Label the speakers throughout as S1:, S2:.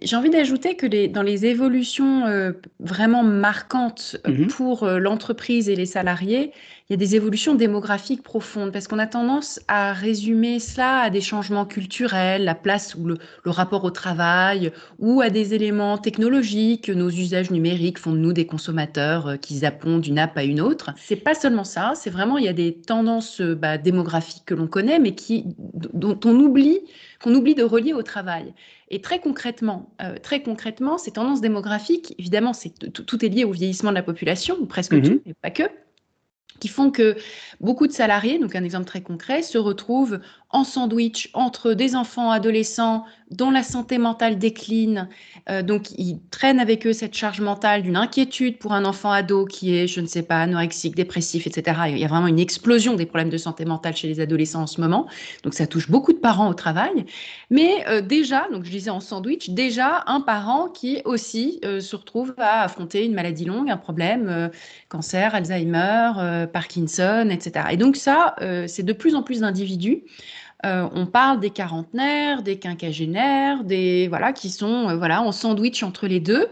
S1: J'ai envie d'ajouter que dans les évolutions vraiment marquantes
S2: Mhm.
S1: pour l'entreprise et les salariés, il y a des évolutions démographiques profondes parce qu'on a tendance à résumer cela à des changements culturels, la place ou le rapport au travail ou à des éléments technologiques. Nos usages numériques font de nous des consommateurs qui zappons d'une app à une autre. C'est pas seulement ça, c'est vraiment il y a des tendances démographiques que l'on connaît mais dont qu'on oublie de relier au travail. Et très concrètement, ces tendances démographiques, évidemment, tout est lié au vieillissement de la population, ou presque tout,
S2: Mhm.
S1: mais pas que, qui font que beaucoup de salariés, donc un exemple très concret, se retrouvent en sandwich entre des enfants adolescents dont la santé mentale décline. Donc, ils traînent avec eux cette charge mentale d'une inquiétude pour un enfant ado qui est, je ne sais pas, anorexique, dépressif, etc. Il y a vraiment une explosion des problèmes de santé mentale chez les adolescents en ce moment. Donc, ça touche beaucoup de parents au travail. Mais déjà, donc je disais en sandwich, déjà un parent qui aussi se retrouve à affronter une maladie longue, un problème, cancer, Alzheimer, Parkinson, etc. Et donc ça, c'est de plus en plus d'individus. On parle des quarantenaires, des quinquagénaires, des voilà qui sont voilà en sandwich entre les deux.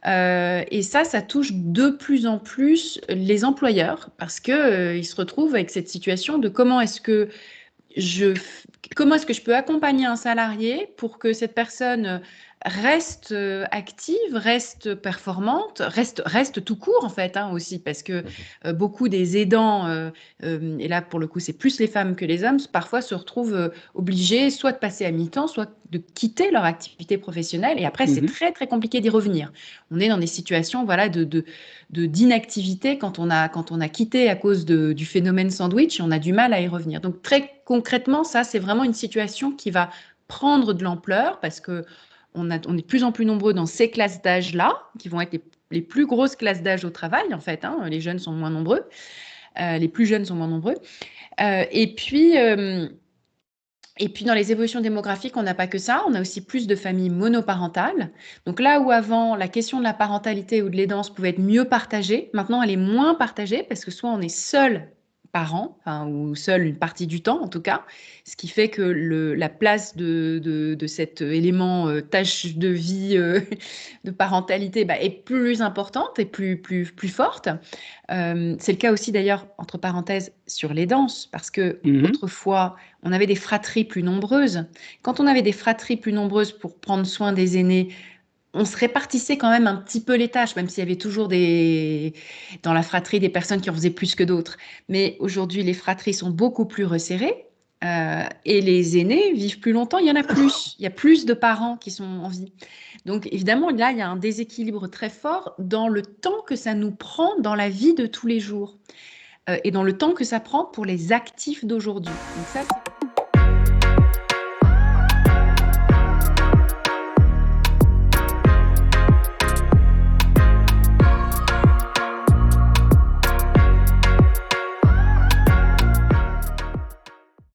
S1: Et ça touche de plus en plus les employeurs parce que ils se retrouvent avec cette situation de je, comment est-ce que je peux accompagner un salarié pour que cette personne reste active, reste performante, reste tout court en fait hein, aussi, parce que beaucoup des aidants, et là pour le coup c'est plus les femmes que les hommes, parfois se retrouvent obligés soit de passer à mi-temps, soit de quitter leur activité professionnelle, et après c'est
S2: Mhm.
S1: très très compliqué d'y revenir. On est dans des situations voilà, d'inactivité quand on a quitté à cause du phénomène sandwich et on a du mal à y revenir. Donc très concrètement, ça, c'est vraiment une situation qui va prendre de l'ampleur parce que on est de plus en plus nombreux dans ces classes d'âge-là, qui vont être les plus grosses classes d'âge au travail, en fait. Hein. Les jeunes sont moins nombreux, les plus jeunes sont moins nombreux. Euh, et puis, euh, et puis, dans les évolutions démographiques, on n'a pas que ça, on a aussi plus de familles monoparentales. Donc là où avant, la question de la parentalité ou de l'aidance pouvait être mieux partagée, maintenant elle est moins partagée parce que soit on est seul parent, enfin, ou seul une partie du temps en tout cas, ce qui fait que la place de cet élément tâche de vie de parentalité bah, est plus importante et plus forte. C'est le cas aussi d'ailleurs, entre parenthèses, sur les danses, parce que
S2: Mhm.
S1: autrefois, on avait des fratries plus nombreuses. Quand on avait des fratries plus nombreuses pour prendre soin des aînés, on se répartissait quand même un petit peu les tâches, même s'il y avait toujours dans la fratrie des personnes qui en faisaient plus que d'autres. Mais aujourd'hui, les fratries sont beaucoup plus resserrées. Et les aînés vivent plus longtemps, il y en a plus. Il y a plus de parents qui sont en vie. Donc évidemment, là, il y a un déséquilibre très fort dans le temps que ça nous prend dans la vie de tous les jours et dans le temps que ça prend pour les actifs d'aujourd'hui. Donc ça, c'est